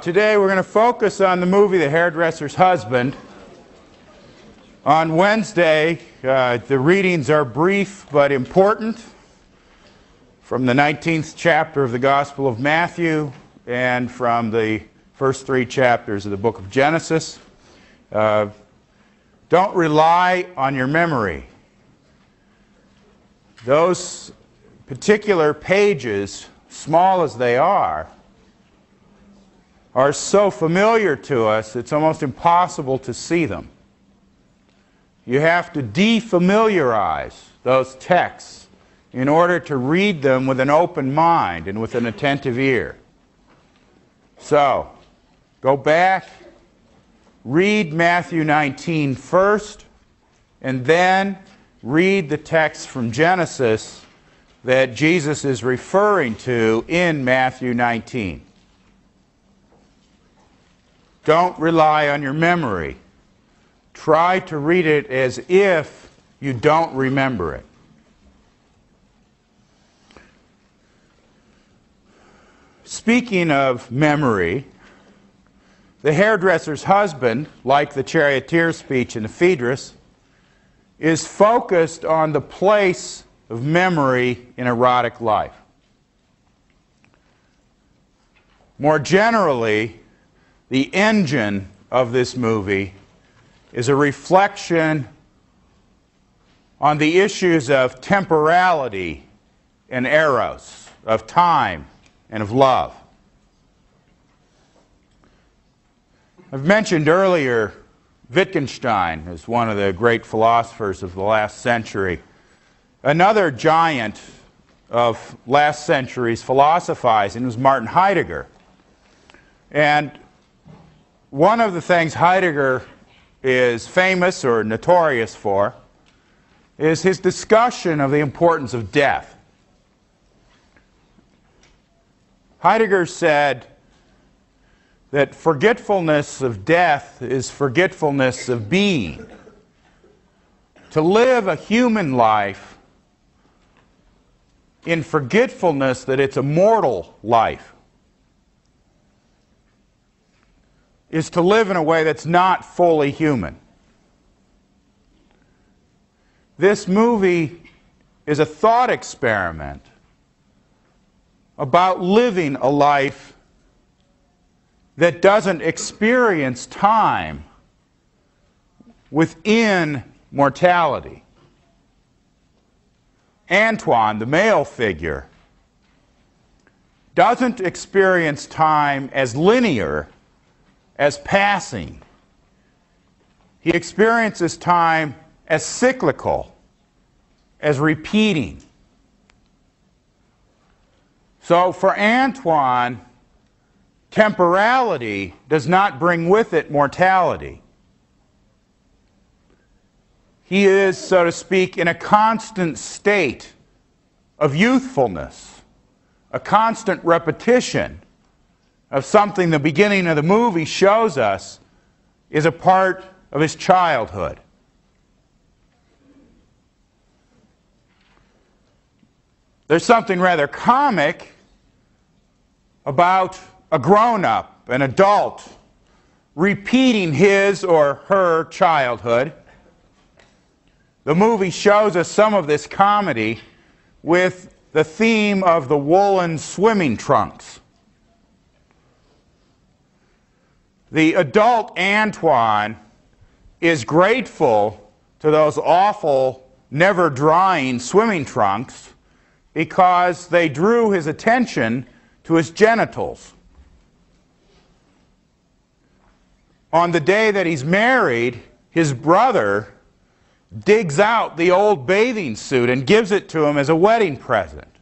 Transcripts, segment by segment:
today we're going to focus on the movie The Hairdresser's Husband. On Wednesday, the readings are brief but important from the 19th chapter of the Gospel of Matthew and from the first 3 chapters of the book of Genesis. Don't rely on your memory. Those particular pages, small as they are so familiar to us it's almost impossible to see them. You have to defamiliarize those texts in order to read them with an open mind and with an attentive ear. So, go back, read Matthew 19 first, and then read the text from Genesis that Jesus is referring to in Matthew 19. Don't rely on your memory. Try to read it as if you don't remember it. Speaking of memory, the hairdresser's husband, like the charioteer's speech in the Phaedrus, is focused on the place of memory in erotic life. More generally, the engine of this movie is a reflection on the issues of temporality and eros, of time and of love. I've mentioned earlier Wittgenstein as one of the great philosophers of the last century. Another giant of last century's philosophizing was Martin Heidegger. And one of the things Heidegger is famous or notorious for is his discussion of the importance of death. Heidegger said that forgetfulness of death is forgetfulness of being. To live a human life in forgetfulness that it's a mortal life is to live in a way that's not fully human. This movie is a thought experiment about living a life that doesn't experience time within mortality. Antoine, the male figure, doesn't experience time as linear, as passing. He experiences time as cyclical, as repeating. So for Antoine, temporality does not bring with it mortality. He is, so to speak, in a constant state of youthfulness, a constant repetition of something the beginning of the movie shows us is a part of his childhood. There's something rather comic about a grown-up, an adult, repeating his or her childhood. The movie shows us some of this comedy with the theme of the woolen swimming trunks. The adult Antoine is grateful to those awful, never-drying swimming trunks because they drew his attention to his genitals. On the day that he's married, his brother digs out the old bathing suit and gives it to him as a wedding present,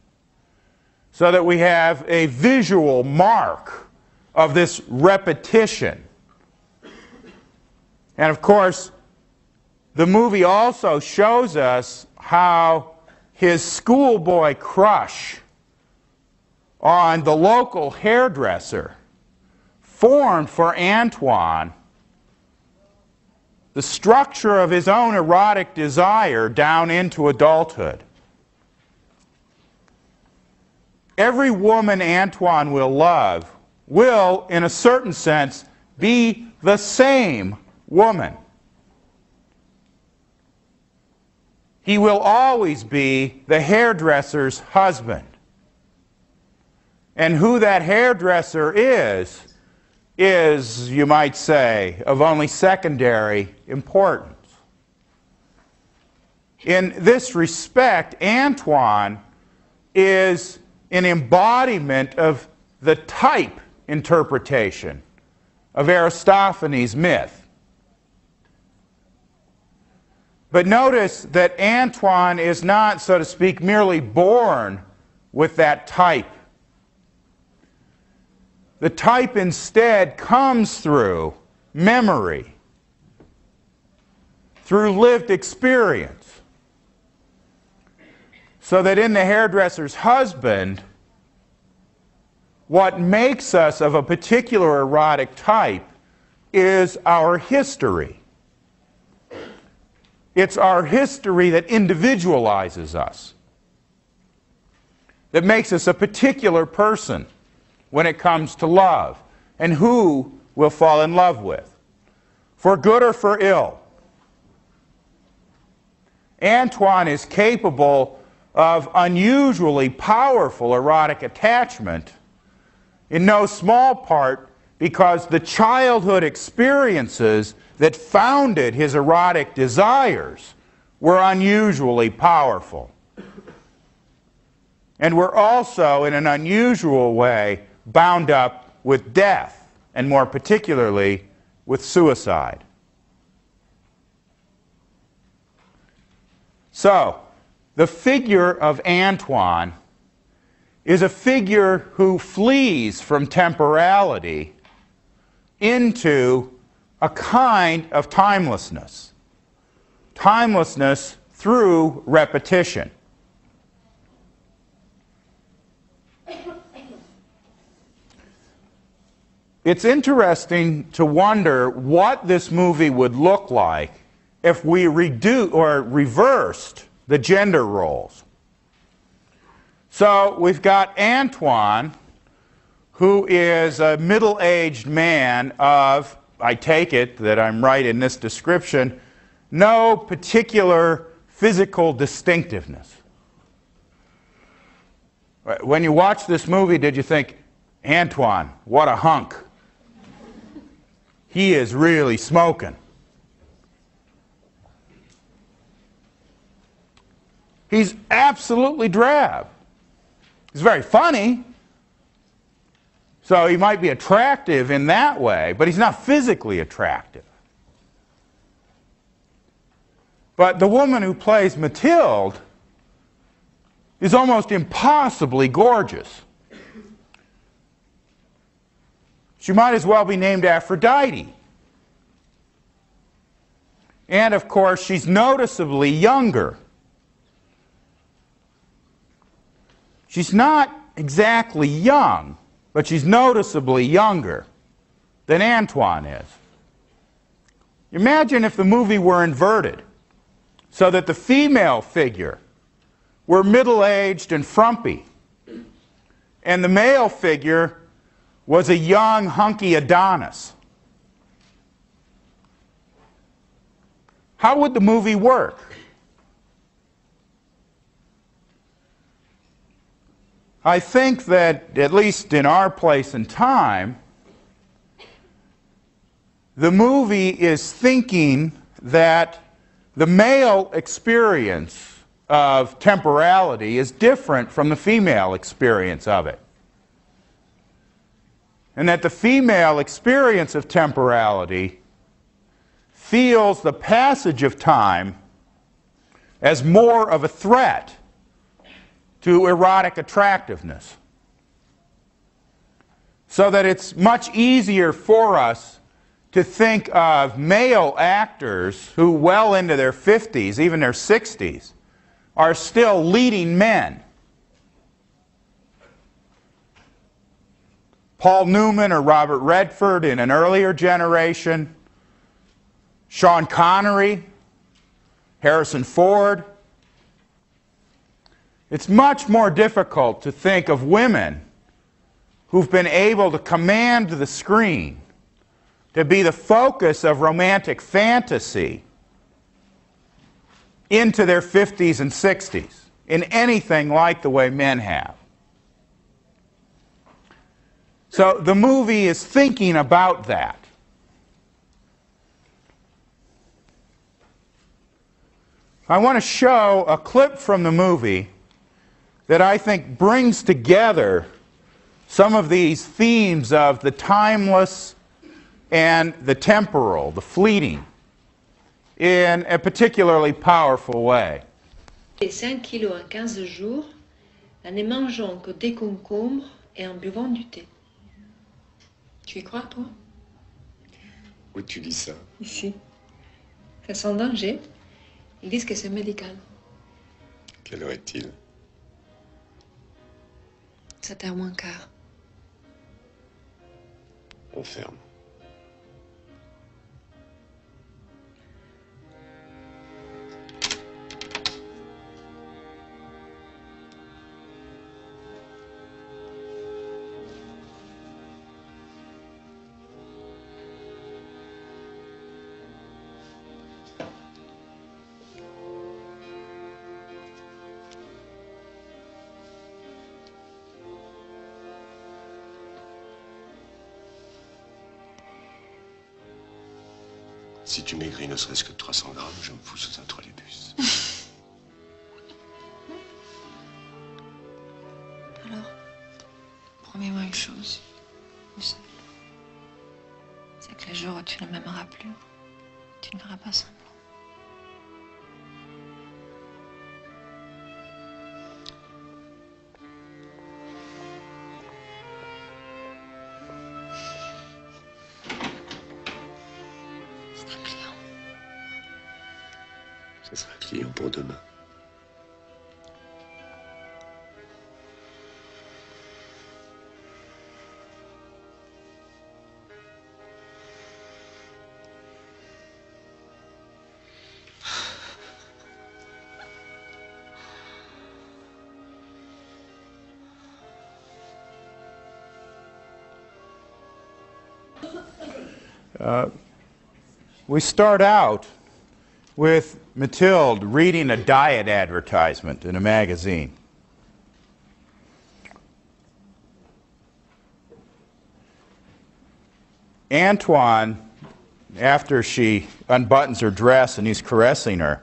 so that we have a visual mark of this repetition. And of course, the movie also shows us how his schoolboy crush on the local hairdresser formed for Antoine the structure of his own erotic desire down into adulthood. Every woman Antoine will love will, in a certain sense, be the same woman. He will always be the hairdresser's husband. And who that hairdresser is, you might say, of only secondary importance. In this respect, Antoine is an embodiment of the type interpretation of Aristophanes' myth. But notice that Antoine is not, so to speak, merely born with that type. The type instead comes through memory, through lived experience. So that in the hairdresser's husband, what makes us of a particular erotic type is our history. It's our history that individualizes us, that makes us a particular person when it comes to love, and who we'll fall in love with, for good or for ill. Antoine is capable of unusually powerful erotic attachment, in no small part because the childhood experiences that founded his erotic desires were unusually powerful. And were also, in an unusual way, bound up with death, and more particularly with suicide. So, the figure of Antoine is a figure who flees from temporality into a kind of timelessness. Timelessness through repetition. It's interesting to wonder what this movie would look like if we reversed the gender roles. So we've got Antoine, who is a middle-aged man of, I take it that I'm right in this description, no particular physical distinctiveness. When you watch this movie, did you think, Antoine, what a hunk? He is really smoking. He's absolutely drab. He's very funny, so he might be attractive in that way, but he's not physically attractive. But the woman who plays Mathilde is almost impossibly gorgeous. She might as well be named Aphrodite. And of course, she's noticeably younger. She's not exactly young, but she's noticeably younger than Antoine is. Imagine if the movie were inverted, so that the female figure were middle-aged and frumpy, and the male figure was a young, hunky Adonis. How would the movie work? I think that, at least in our place and time, the movie is thinking that the male experience of temporality is different from the female experience of it. And that the female experience of temporality feels the passage of time as more of a threat to erotic attractiveness. So that it's much easier for us to think of male actors who, well into their 50s, even their 60s, are still leading men. Paul Newman or Robert Redford in an earlier generation, Sean Connery, Harrison Ford. It's much more difficult to think of women who've been able to command the screen, to be the focus of romantic fantasy into their 50s and 60s in anything like the way men have. So the movie is thinking about that. I want to show a clip from the movie that I think brings together some of these themes of the timeless and the temporal, the fleeting, in a particularly powerful way. 5 kilos en 15 jours, en ne mangeant que des concombres et en buvant du thé. Tu y crois, toi? Où tu lis ça? Ici. C'est sans danger. Ils disent que c'est médical. Quelle heure est-il? 7h moins quart. On ferme. Si tu maigris ne serait-ce que de 300 grammes, je me fous sous un trolleybus. Alors, promets-moi une chose. C'est que le jour où tu ne m'aimeras plus, tu ne feras pas semblant. C'est un client. Ce sera un client pour demain. We start out with Mathilde reading a diet advertisement in a magazine. Antoine, after she unbuttons her dress and he's caressing her,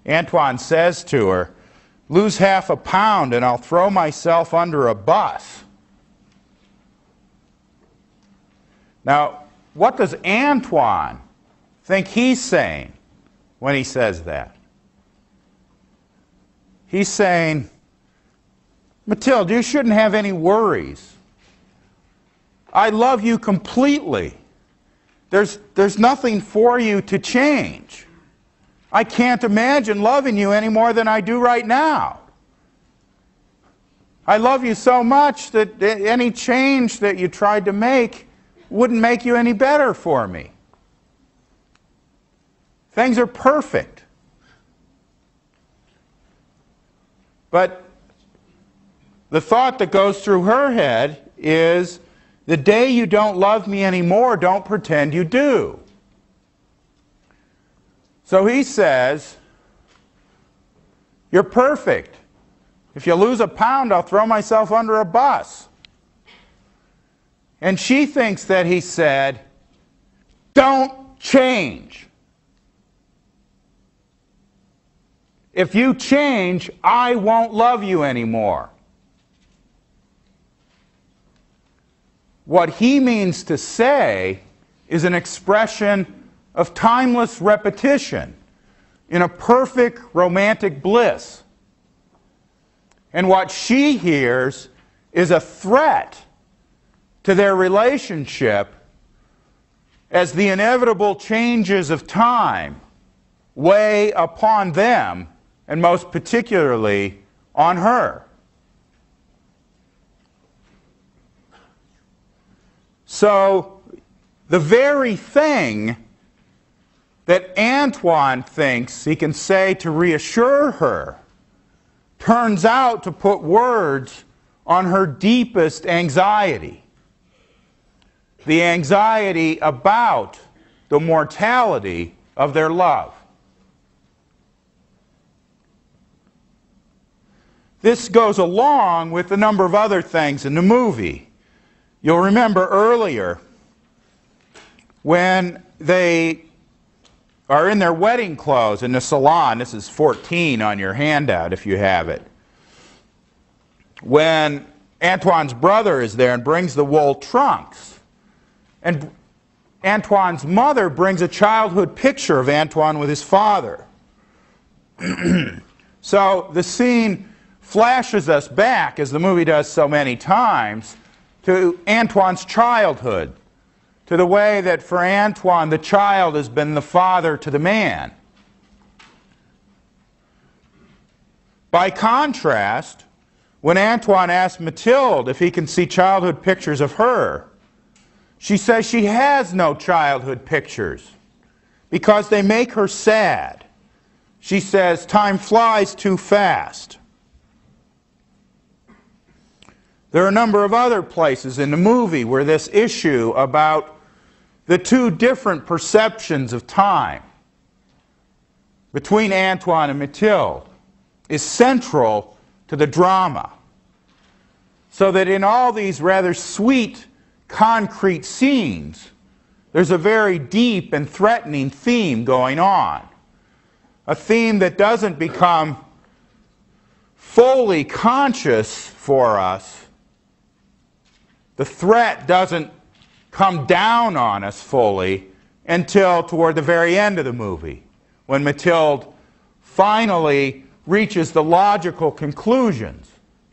Antoine says to her, "Lose half a pound and I'll throw myself under a bus." Now, what does Antoine think he's saying when he says that? He's saying, Mathilde, you shouldn't have any worries. I love you completely. There's nothing for you to change. I can't imagine loving you any more than I do right now. I love you so much that any change that you tried to make wouldn't make you any better for me. Things are perfect. But the thought that goes through her head is, the day you don't love me anymore, don't pretend you do. So he says, you're perfect. If you lose a pound, I'll throw myself under a bus. And she thinks that he said, don't change. If you change, I won't love you anymore. What he means to say is an expression of timeless repetition in a perfect romantic bliss. And what she hears is a threat to their relationship as the inevitable changes of time weigh upon them, and most particularly on her. So the very thing that Antoine thinks he can say to reassure her turns out to put words on her deepest anxiety, the anxiety about the mortality of their love. This goes along with a number of other things in the movie. You'll remember earlier when they are in their wedding clothes in the salon. This is 14 on your handout if you have it. When Antoine's brother is there and brings the wool trunks, and Antoine's mother brings a childhood picture of Antoine with his father. So the scene flashes us back, as the movie does so many times, to Antoine's childhood, to the way that for Antoine the child has been the father to the man. By contrast, when Antoine asks Mathilde if he can see childhood pictures of her, she says she has no childhood pictures because they make her sad. She says, "Time flies too fast." There are a number of other places in the movie where this issue about the two different perceptions of time between Antoine and Mathilde is central to the drama. So that in all these rather sweet, concrete scenes, there's a very deep and threatening theme going on. A theme that doesn't become fully conscious for us. The threat doesn't come down on us fully until toward the very end of the movie, when Mathilde finally reaches the logical conclusions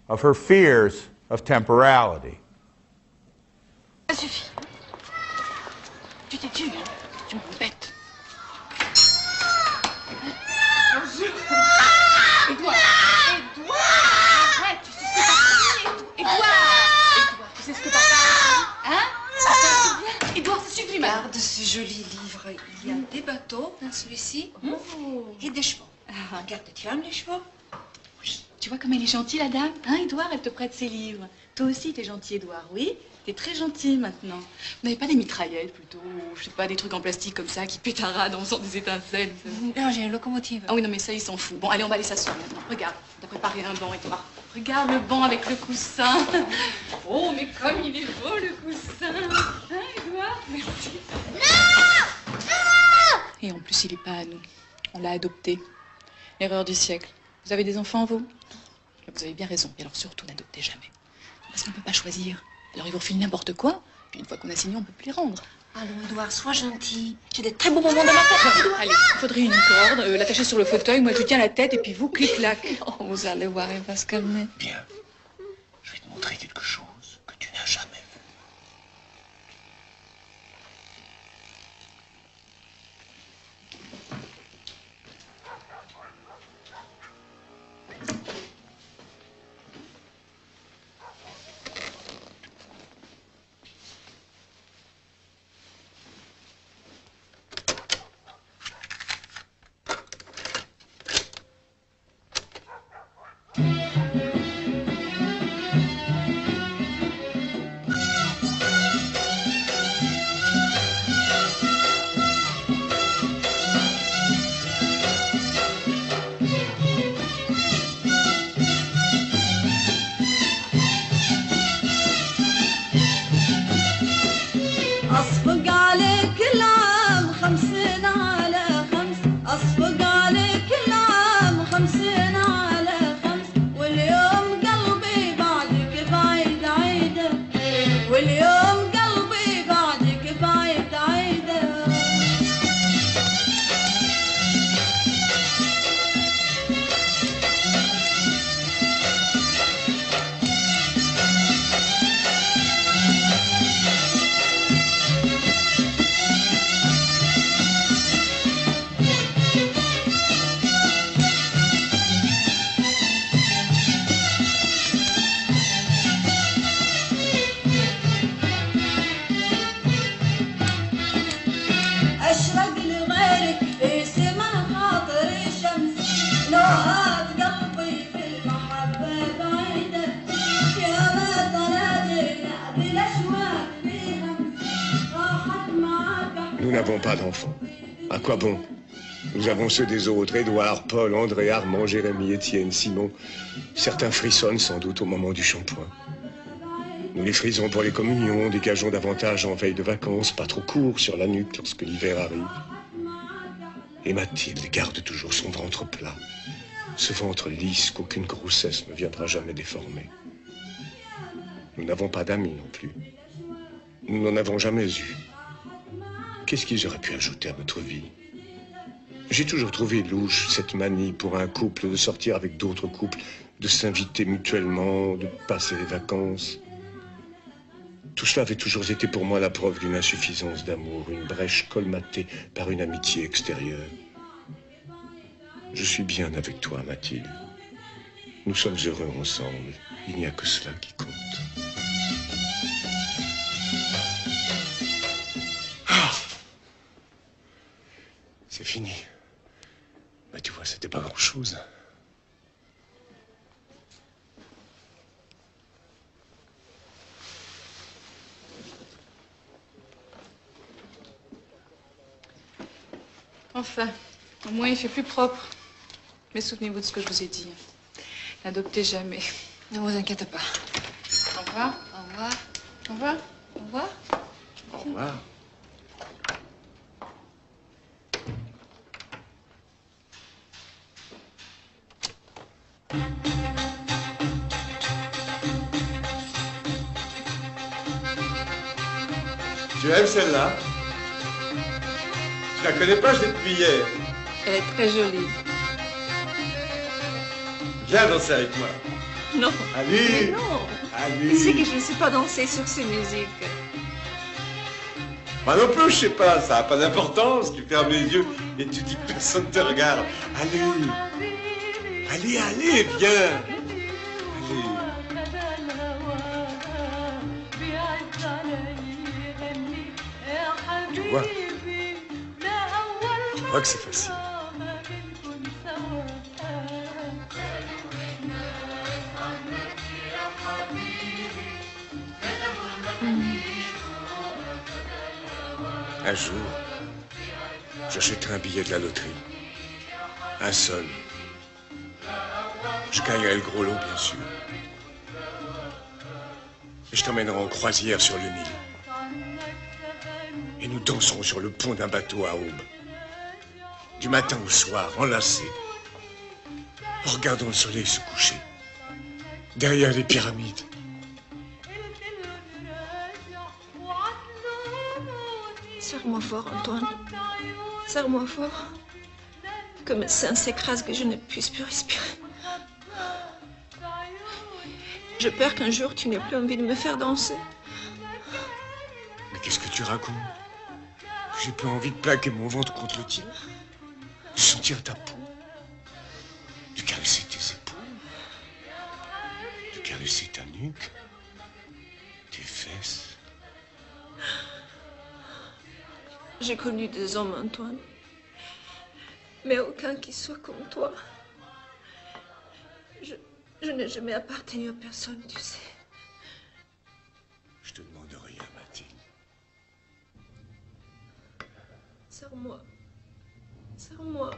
of her fears of temporality. Ça suffit. Tu t'es tu, hein? Tu m'embêtes. Édouard, arrête, tu sais ce que t'as fait. Édouard, tu sais ce que t'as fait. Hein? Édouard, ça suffit maintenant. Regarde ce joli livre. Il y a des bateaux dans celui-ci et des chevaux. Regarde, tu aimes les chevaux? Tu vois comme elle est gentille, la dame? Hein, Édouard, elle te prête ses livres. Toi aussi, t'es gentil, Édouard, oui? T'es très gentil maintenant. Vous n'avez pas des mitraillettes plutôt, ou je sais pas, des trucs en plastique comme ça qui pétaradent en faisant des étincelles? Non, j'ai une locomotive. Ah oui, non, mais ça, il s'en fout. Bon, allez, on va aller s'asseoir maintenant. Regarde, t'as préparé un banc, Édouard. Regarde le banc avec le coussin. Oh, mais comme il est beau, le coussin. Hein, Édouard? Merci. Non! Non! Et en plus, il est pas à nous. On l'a adopté. L'erreur du siècle. Vous avez des enfants, vous? Vous avez bien raison. Et alors, surtout, n'adoptez jamais. Parce qu'on ne peut pas choisir. Alors, ils vous refilent n'importe quoi. Puis, une fois qu'on a signé, on ne peut plus les rendre. Allons, Édouard, sois gentil. J'ai des très beaux moments dans ma tête. Édouard, allez, il faudrait une corde, l'attacher sur le fauteuil. Moi, je tiens la tête et puis vous, clic-clac. Oh, vous allez voir, il va se calmer. Bien. Je vais te montrer quelque chose que tu n'as jamais vu. n'avons pas d'enfants. À quoi bon? Nous avons ceux des autres, Édouard, Paul, André, Armand, Jérémie, Étienne, Simon. Certains frissonnent sans doute au moment du shampoing. Nous les frisons pour les communions, dégageons davantage en veille de vacances, pas trop court sur la nuque lorsque l'hiver arrive. Et Mathilde garde toujours son ventre plat, ce ventre lisse qu'aucune grossesse ne viendra jamais déformer. Nous n'avons pas d'amis non plus. Nous n'en avons jamais eu. Qu'est-ce qu'ils auraient pu ajouter à notre vie? J'ai toujours trouvé louche cette manie pour un couple de sortir avec d'autres couples, de s'inviter mutuellement, de passer les vacances. Tout cela avait toujours été pour moi la preuve d'une insuffisance d'amour, une brèche colmatée par une amitié extérieure. Je suis bien avec toi, Mathilde. Nous sommes heureux ensemble. Il n'y a que cela qui compte. Ah, c'est fini. Mais tu vois, c'était pas grand-chose. Enfin, au moins il fait plus propre. Mais souvenez-vous de ce que je vous ai dit. N'adoptez jamais. Ne vous inquiétez pas. Au revoir. Au revoir. Au revoir. Au revoir. Au revoir. Tu aimes celle-là? Je la connais pas, je l'ai depuis hier. Elle est très jolie. Viens danser avec moi. Non. Allez. Mais non. Allez. Tu sais que je ne sais pas danser sur ces musiques. Moi non plus, je sais pas, ça n'a pas d'importance. Tu fermes les yeux et tu dis que personne ne te regarde. Allez. Allez, allez, viens. Allez. Tu vois? Je crois que c'est facile. Un jour, j'achèterai un billet de la loterie. Un seul. Je gagnerai le gros lot, bien sûr. Et je t'emmènerai en croisière sur le Nil. Et nous danserons sur le pont d'un bateau à aube. Du matin au soir, enlacés. Regardons le soleil se coucher. Derrière les pyramides. Serre-moi fort, Antoine. Serre-moi fort. Que mes seins s'écrasent, que je ne puisse plus respirer. J'ai peur qu'un jour tu n'aies plus envie de me faire danser. Mais qu'est-ce que tu racontes? J'ai pas envie de plaquer mon ventre contre le tien. De sentir ta peau. De caresser tes épaules. De caresser ta nuque. Tes fesses. J'ai connu des hommes, Antoine. Mais aucun qui soit comme toi. Je n'ai jamais appartenu à personne, tu sais. Je te demande rien, Mathilde. Serre-moi. Serre-moi.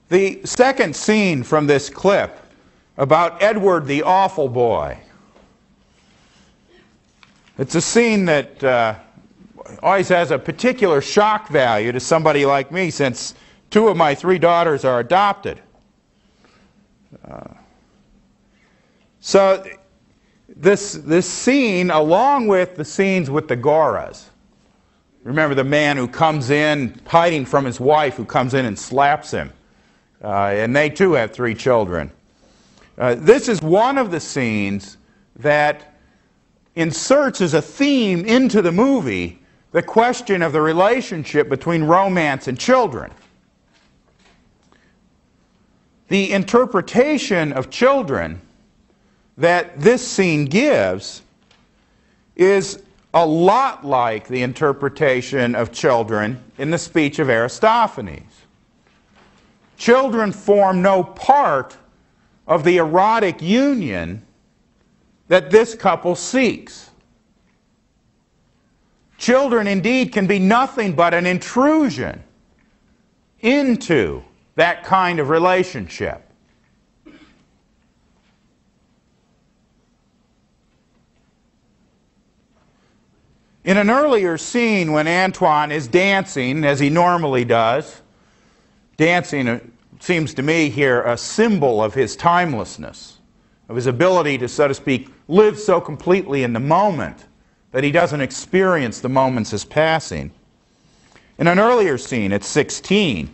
The second scene from this clip about Edward the Awful Boy. It's a scene that always has a particular shock value to somebody like me, since 2 of my 3 daughters are adopted. So this scene, along with the scenes with the Goras. Remember the man who comes in hiding from his wife, who comes in and slaps him. And they too have 3 children. This is one of the scenes that inserts as a theme into the movie the question of the relationship between romance and children. The interpretation of children that this scene gives is a lot like the interpretation of children in the speech of Aristophanes. Children form no part of the erotic union that this couple seeks. Children indeed can be nothing but an intrusion into that kind of relationship. In an earlier scene when Antoine is dancing, as he normally does, dancing seems to me here a symbol of his timelessness, of his ability to, so to speak, live so completely in the moment that he doesn't experience the moments as passing. In an earlier scene, at 16,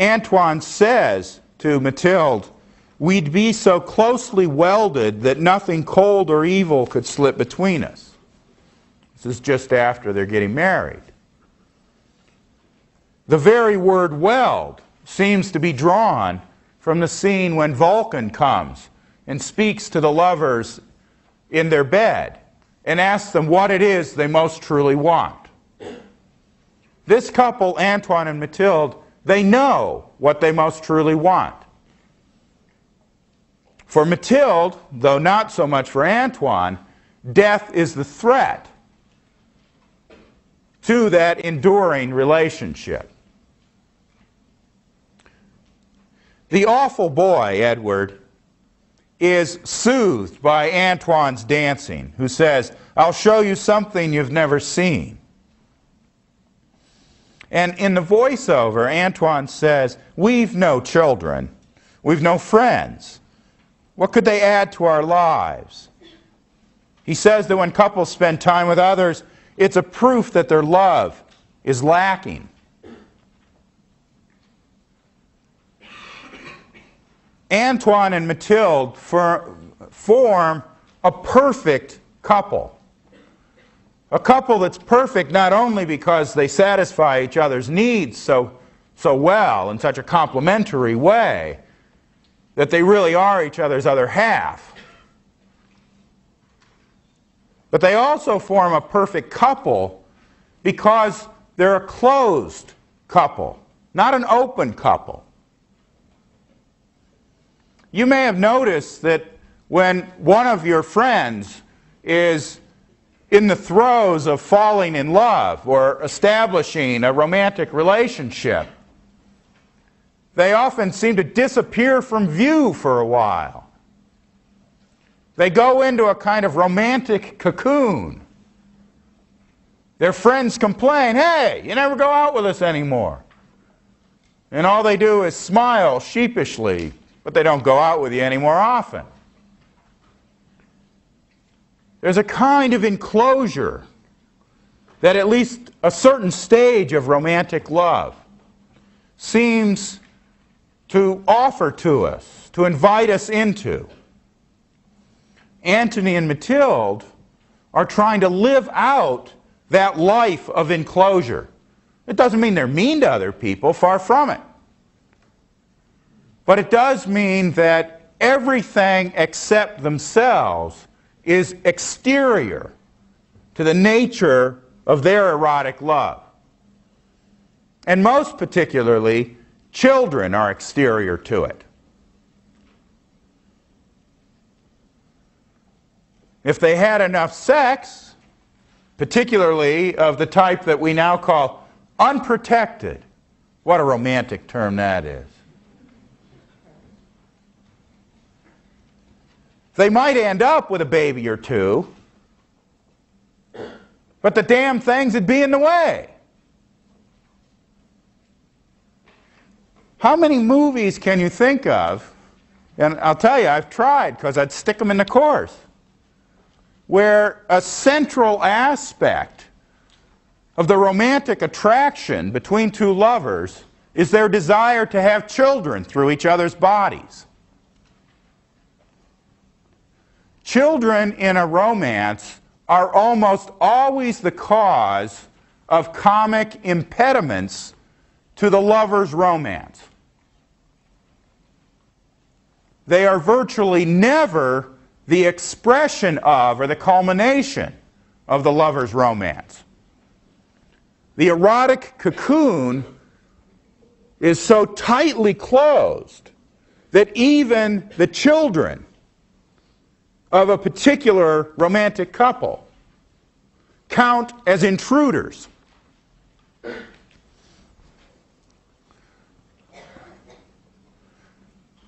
Antoine says to Mathilde, "We'd be so closely welded that nothing cold or evil could slip between us." This is just after they're getting married. The very word weld seems to be drawn from the scene when Vulcan comes and speaks to the lovers in their bed and asks them what it is they most truly want. This couple, Antoine and Mathilde, they know what they most truly want. For Mathilde, though not so much for Antoine, death is the threat to that enduring relationship. The awful boy, Edward, is soothed by Antoine's dancing, who says, "I'll show you something you've never seen." And in the voiceover, Antoine says, "We've no children. We've no friends. What could they add to our lives?" He says that when couples spend time with others, it's a proof that their love is lacking. Antoine and Mathilde form a perfect couple. A couple that's perfect not only because they satisfy each other's needs so well in such a complementary way that they really are each other's other half, but they also form a perfect couple because they're a closed couple, not an open couple. You may have noticed that when one of your friends is in the throes of falling in love or establishing a romantic relationship, they often seem to disappear from view for a while. They go into a kind of romantic cocoon. Their friends complain, "Hey, you never go out with us anymore." And all they do is smile sheepishly, but they don't go out with you any more often. There's a kind of enclosure that at least a certain stage of romantic love seems to offer to us, to invite us into. Antony and Mathilde are trying to live out that life of enclosure. It doesn't mean they're mean to other people, far from it. But it does mean that everything except themselves is exterior to the nature of their erotic love. And most particularly, children are exterior to it. If they had enough sex, particularly of the type that we now call unprotected, what a romantic term that is, they might end up with a baby or two, but the damn things would be in the way. How many movies can you think of, and I'll tell you, I've tried because I'd stick them in the course, where a central aspect of the romantic attraction between two lovers is their desire to have children through each other's bodies. Children in a romance are almost always the cause of comic impediments to the lover's romance. They are virtually never the expression of or the culmination of the lover's romance. The erotic cocoon is so tightly closed that even the children of a particular romantic couple count as intruders.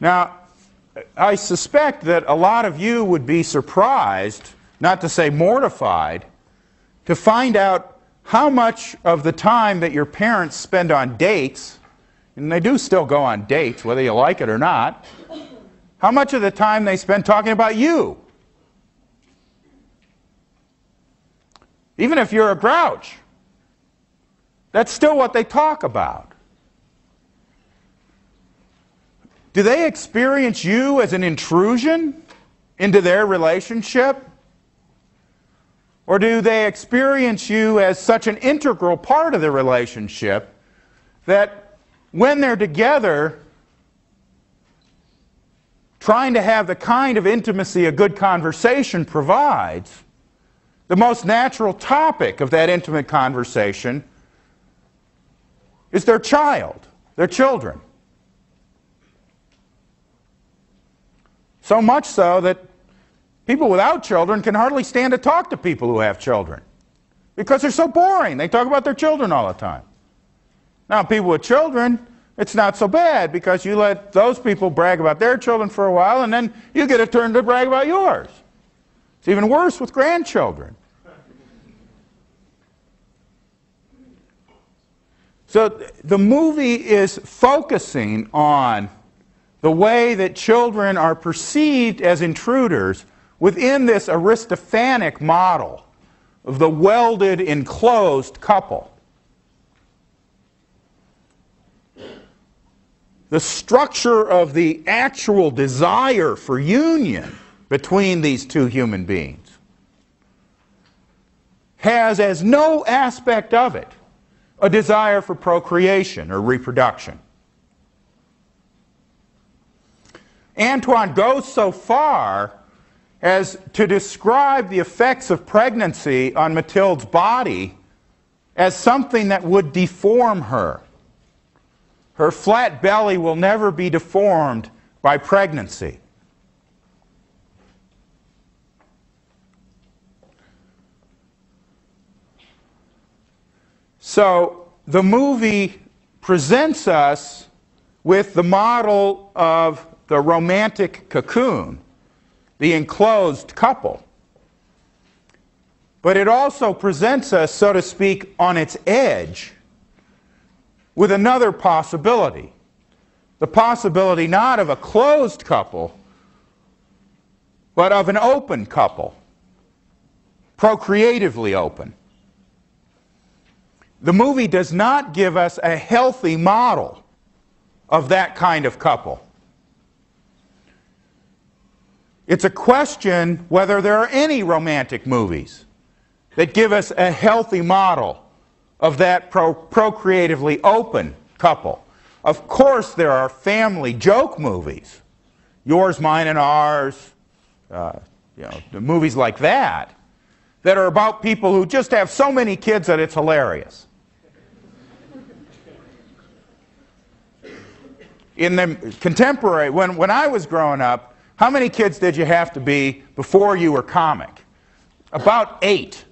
Now, I suspect that a lot of you would be surprised, not to say mortified, to find out how much of the time that your parents spend on dates, and they do still go on dates, whether you like it or not, how much of the time they spend talking about you. Even if you're a grouch, that's still what they talk about. Do they experience you as an intrusion into their relationship? Or do they experience you as such an integral part of the relationship that when they're together, trying to have the kind of intimacy a good conversation provides, the most natural topic of that intimate conversation is their child, their children? So much so that people without children can hardly stand to talk to people who have children because they're so boring. They talk about their children all the time. Now, people with children, it's not so bad because you let those people brag about their children for a while and then you get a turn to brag about yours. It's even worse with grandchildren. So the movie is focusing on the way that children are perceived as intruders within this Aristophanic model of the welded, enclosed couple. The structure of the actual desire for union between these two human beings has as no aspect of it a desire for procreation or reproduction. Antoine goes so far as to describe the effects of pregnancy on Mathilde's body as something that would deform her. Her flat belly will never be deformed by pregnancy. So the movie presents us with the model of the romantic cocoon, the enclosed couple. But it also presents us, so to speak, on its edge with another possibility. The possibility not of a closed couple, but of an open couple, procreatively open. The movie does not give us a healthy model of that kind of couple. It's a question whether there are any romantic movies that give us a healthy model of that procreatively open couple. Of course there are family joke movies, Yours, Mine, and Ours, the movies like that, that are about people who just have so many kids that it's hilarious. In the contemporary, when I was growing up, how many kids did you have to be before you were comic? About 8.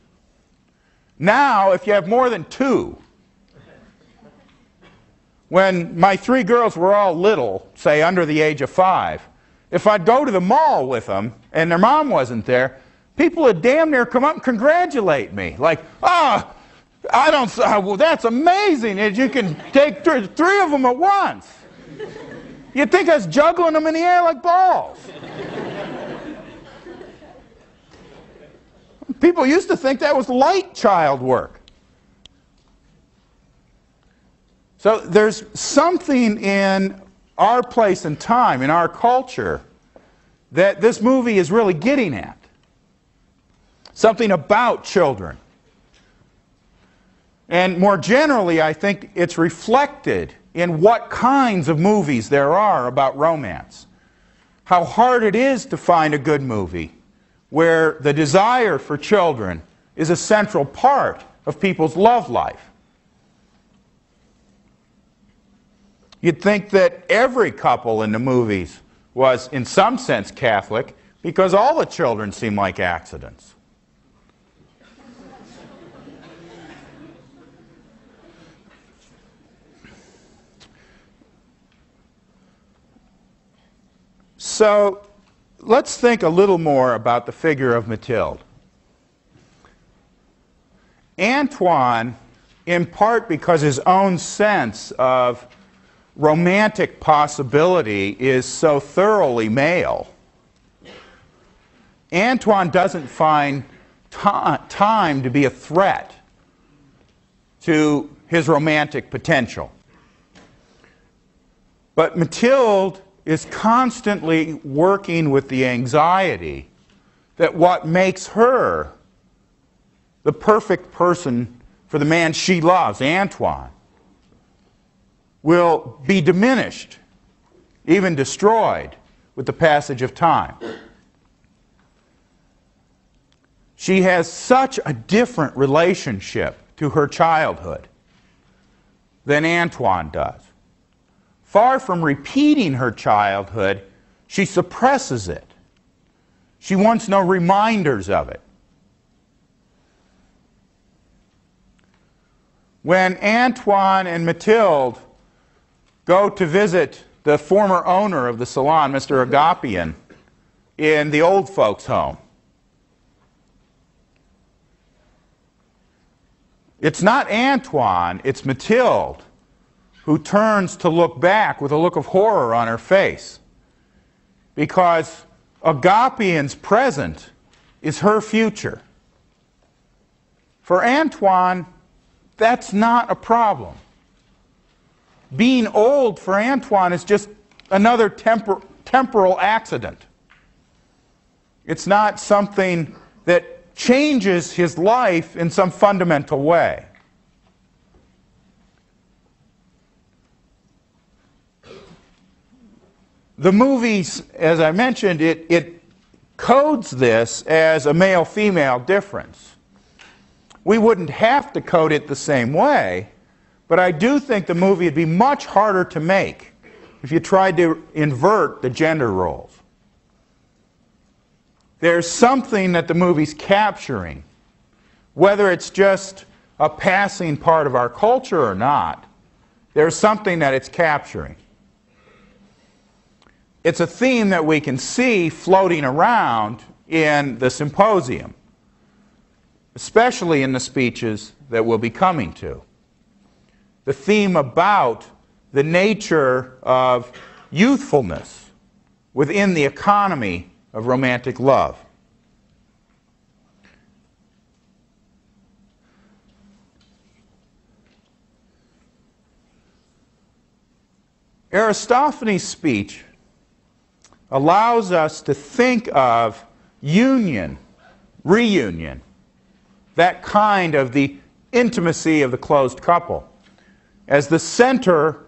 Now, if you have more than 2, when my 3 girls were all little, say under the age of 5, if I'd go to the mall with them and their mom wasn't there, people would damn near come up and congratulate me. Like, well, that's amazing that you can take 3 of them at once. You'd think I was juggling them in the air like balls. People used to think that was light child work. So there's something in our place and time, in our culture, that this movie is really getting at. Something about children. And more generally, I think it's reflected in what kinds of movies there are about romance. How hard it is to find a good movie where the desire for children is a central part of people's love life. You'd think that every couple in the movies was in some sense Catholic because all the children seem like accidents. So let's think a little more about the figure of Mathilde. Antoine, in part because his own sense of romantic possibility is so thoroughly male, Antoine doesn't find time to be a threat to his romantic potential. But Mathilde is constantly working with the anxiety that what makes her the perfect person for the man she loves, Antoine, will be diminished, even destroyed, with the passage of time. She has such a different relationship to her childhood than Antoine does. Far from repeating her childhood, she suppresses it. She wants no reminders of it. When Antoine and Mathilde go to visit the former owner of the salon, Mr. Agapian, in the old folks' home, it's not Antoine, it's Mathilde who turns to look back with a look of horror on her face, because Agapian's present is her future. For Antoine, that's not a problem. Being old for Antoine is just another temporal accident. It's not something that changes his life in some fundamental way. The movies, as I mentioned, it codes this as a male-female difference. We wouldn't have to code it the same way, but I do think the movie would be much harder to make if you tried to invert the gender roles. There's something that the movie's capturing, whether it's just a passing part of our culture or not, there's something that it's capturing. It's a theme that we can see floating around in the symposium, especially in the speeches that we'll be coming to. The theme about the nature of youthfulness within the economy of romantic love. Aristophanes' speech allows us to think of union, reunion, that kind of the intimacy of the closed couple, as the center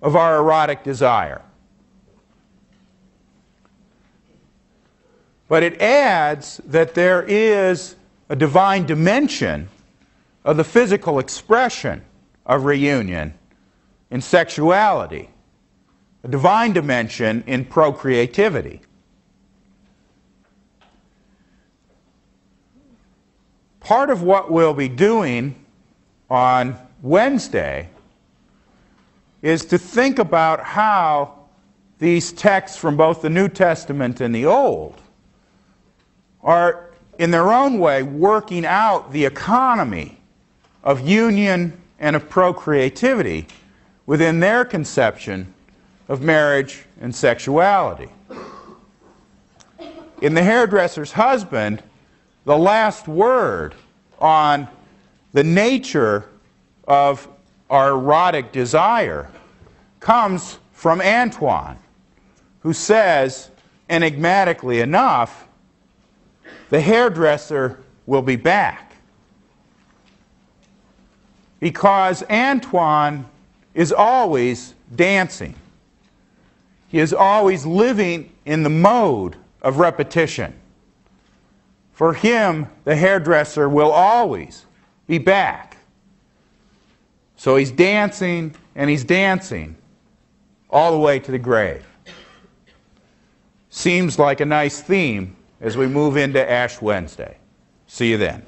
of our erotic desire. But it adds that there is a divine dimension of the physical expression of reunion in sexuality, a divine dimension in procreativity. Part of what we'll be doing on Wednesday is to think about how these texts from both the New Testament and the Old are, in their own way, working out the economy of union and of procreativity within their conception of marriage and sexuality. In The Hairdresser's Husband, the last word on the nature of our erotic desire comes from Antoine, who says, enigmatically enough, the hairdresser will be back. Because Antoine is always dancing. He is always living in the mode of repetition. For him, the hairdresser will always be back. So he's dancing and he's dancing all the way to the grave. seems like a nice theme as we move into Ash Wednesday. See you then.